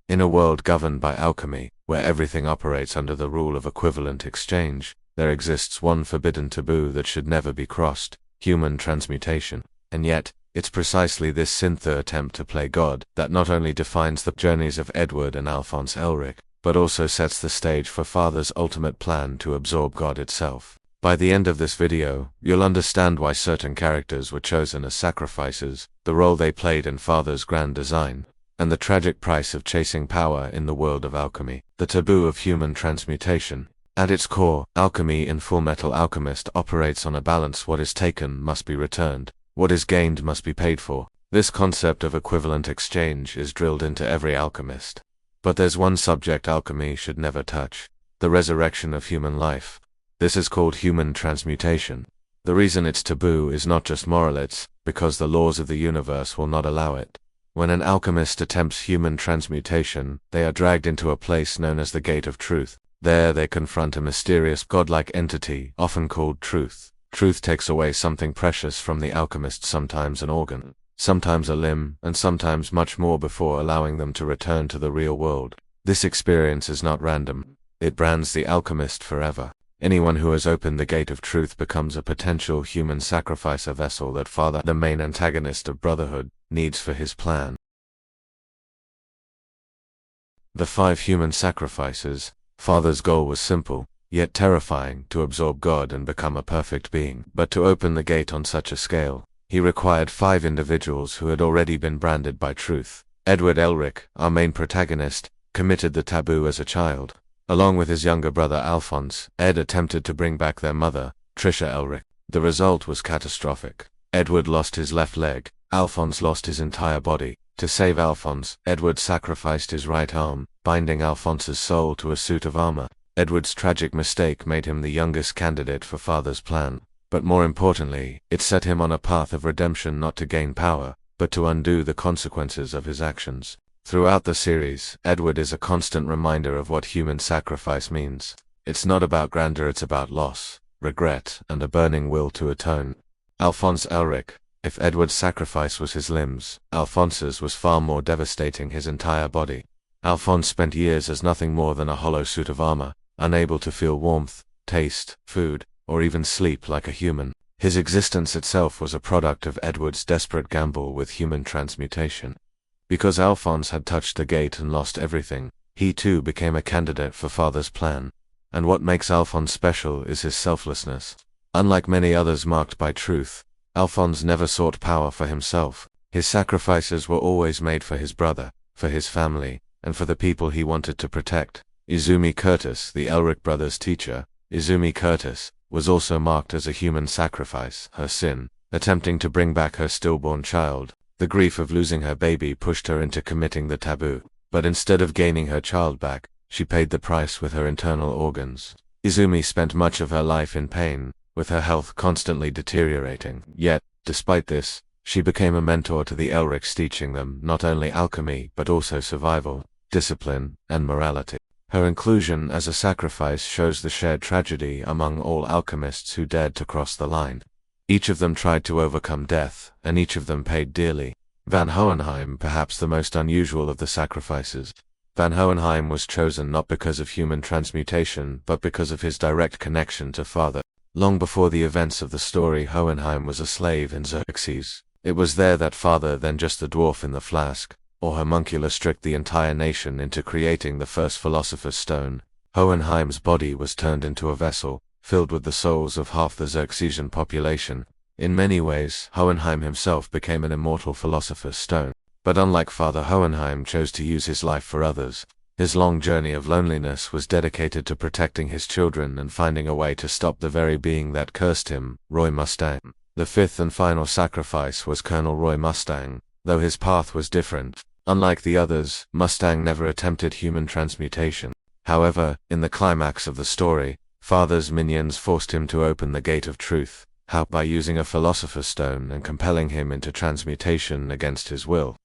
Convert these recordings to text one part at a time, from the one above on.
In a world governed by alchemy, where everything operates under the rule of equivalent exchange, there exists one forbidden taboo that should never be crossed: human transmutation. And yet, it's precisely this sinister attempt to play God that not only defines the journeys of Edward and Alphonse Elric, but also sets the stage for Father's ultimate plan to absorb God itself. By the end of this video, you'll understand why certain characters were chosen as sacrifices, the role they played in Father's grand design, and the tragic price of chasing power in the world of alchemy. The taboo of human transmutation. At its core, alchemy in Fullmetal Alchemist operates on a balance: what is taken must be returned, what is gained must be paid for. This concept of equivalent exchange is drilled into every alchemist. But there's one subject alchemy should never touch: the resurrection of human life. This is called human transmutation. The reason it's taboo is not just moral, it's because the laws of the universe will not allow it. When an alchemist attempts human transmutation, they are dragged into a place known as the Gate of Truth. There they confront a mysterious godlike entity, often called Truth. Truth takes away something precious from the alchemist, sometimes an organ, sometimes a limb, and sometimes much more, before allowing them to return to the real world. This experience is not random. It brands the alchemist forever. Anyone who has opened the Gate of Truth becomes a potential human sacrifice, a vessel that Father, the main antagonist of Brotherhood, needs for his plan. The 5 human sacrifices. Father's goal was simple, yet terrifying: to absorb God and become a perfect being. But to open the gate on such a scale, he required 5 individuals who had already been branded by Truth. Edward Elric, our main protagonist, committed the taboo as a child. Along with his younger brother Alphonse, Ed attempted to bring back their mother, Trisha Elric. The result was catastrophic. Edward lost his left leg, Alphonse lost his entire body. To save Alphonse, Edward sacrificed his right arm, binding Alphonse's soul to a suit of armor. Edward's tragic mistake made him the youngest candidate for Father's plan. But more importantly, it set him on a path of redemption, not to gain power, but to undo the consequences of his actions. Throughout the series, Edward is a constant reminder of what human sacrifice means. It's not about grandeur, it's about loss, regret, and a burning will to atone. Alphonse Elric. If Edward's sacrifice was his limbs, Alphonse's was far more devastating: his entire body. Alphonse spent years as nothing more than a hollow suit of armor, unable to feel warmth, taste, food, or even sleep like a human. His existence itself was a product of Edward's desperate gamble with human transmutation. Because Alphonse had touched the gate and lost everything, he too became a candidate for Father's plan. And what makes Alphonse special is his selflessness. Unlike many others marked by Truth, Alphonse never sought power for himself. His sacrifices were always made for his brother, for his family, and for the people he wanted to protect. Izumi Curtis, the Elric brothers' teacher, Izumi Curtis, was also marked as a human sacrifice. Her sin, attempting to bring back her stillborn child, the grief of losing her baby, pushed her into committing the taboo. But instead of gaining her child back, she paid the price with her internal organs. Izumi spent much of her life in pain, with her health constantly deteriorating. Yet, despite this, she became a mentor to the Elrics, teaching them not only alchemy but also survival, discipline, and morality. Her inclusion as a sacrifice shows the shared tragedy among all alchemists who dared to cross the line. Each of them tried to overcome death, and each of them paid dearly. Van Hohenheim, perhaps the most unusual of the sacrifices. Van Hohenheim was chosen not because of human transmutation, but because of his direct connection to Father. Long before the events of the story, Hohenheim was a slave in Xerxes. It was there that Father, then just the dwarf in the flask, or homunculus, tricked the entire nation into creating the first philosopher's stone. Hohenheim's body was turned into a vessel, filled with the souls of half the Xerxesian population. In many ways, Hohenheim himself became an immortal philosopher's stone. But unlike Father, Hohenheim chose to use his life for others. His long journey of loneliness was dedicated to protecting his children and finding a way to stop the very being that cursed him, Roy Mustang. The 5th and final sacrifice was Colonel Roy Mustang. Though his path was different, unlike the others, Mustang never attempted human transmutation. However, in the climax of the story, Father's minions forced him to open the Gate of Truth. How? By using a philosopher's stone and compelling him into transmutation against his will.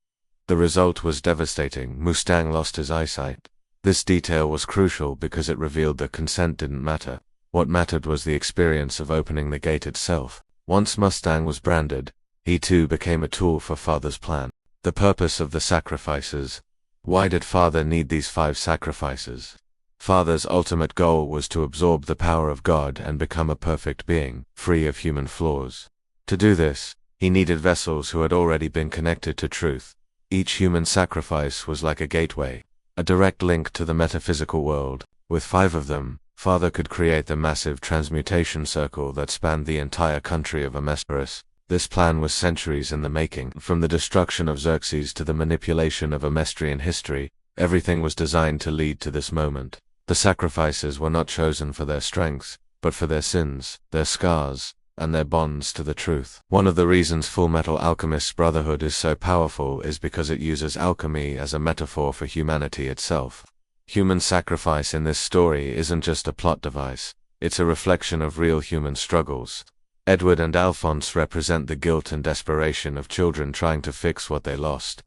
The result was devastating. Mustang lost his eyesight. This detail was crucial because it revealed that consent didn't matter. What mattered was the experience of opening the gate itself. Once Mustang was branded, he too became a tool for Father's plan. The purpose of the sacrifices. Why did Father need these 5 sacrifices? Father's ultimate goal was to absorb the power of God and become a perfect being, free of human flaws. To do this, he needed vessels who had already been connected to truth. Each human sacrifice was like a gateway, a direct link to the metaphysical world. With 5 of them, Father could create the massive transmutation circle that spanned the entire country of Amesperis. This plan was centuries in the making. From the destruction of Xerxes to the manipulation of Amestrian history, everything was designed to lead to this moment. The sacrifices were not chosen for their strengths, but for their sins, their scars, and their bonds to the truth. One of the reasons Fullmetal Alchemist Brotherhood is so powerful is because it uses alchemy as a metaphor for humanity itself. Human sacrifice in this story isn't just a plot device, it's a reflection of real human struggles. Edward and Alphonse represent the guilt and desperation of children trying to fix what they lost.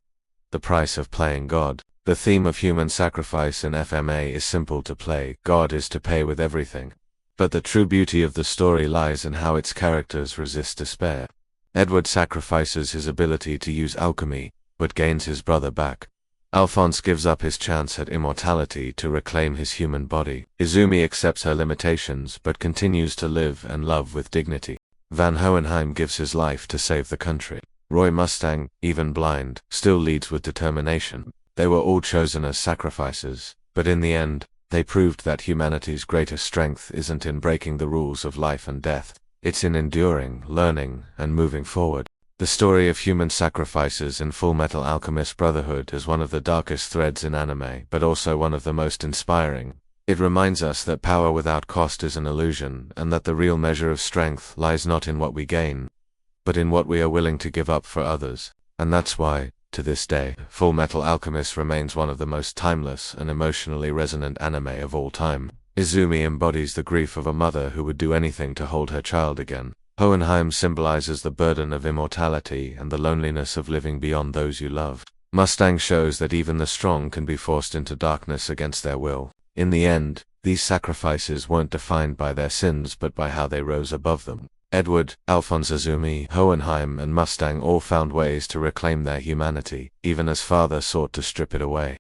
The price of playing God. The theme of human sacrifice in FMA is simple to play. God is to pay with everything. But the true beauty of the story lies in how its characters resist despair. Edward sacrifices his ability to use alchemy, but gains his brother back. Alphonse gives up his chance at immortality to reclaim his human body. Izumi accepts her limitations but continues to live and love with dignity. Van Hohenheim gives his life to save the country. Roy Mustang, even blind, still leads with determination. They were all chosen as sacrifices, but in the end, they proved that humanity's greatest strength isn't in breaking the rules of life and death, it's in enduring, learning, and moving forward. The story of human sacrifices in Fullmetal Alchemist Brotherhood is one of the darkest threads in anime, but also one of the most inspiring. It reminds us that power without cost is an illusion, and that the real measure of strength lies not in what we gain, but in what we are willing to give up for others. And that's why, to this day, Fullmetal Alchemist remains one of the most timeless and emotionally resonant anime of all time. Izumi embodies the grief of a mother who would do anything to hold her child again. Hohenheim symbolizes the burden of immortality and the loneliness of living beyond those you love. Mustang shows that even the strong can be forced into darkness against their will. In the end, these sacrifices weren't defined by their sins but by how they rose above them. Edward, Alphonse, Izumi, Hohenheim, and Mustang all found ways to reclaim their humanity, even as Father sought to strip it away.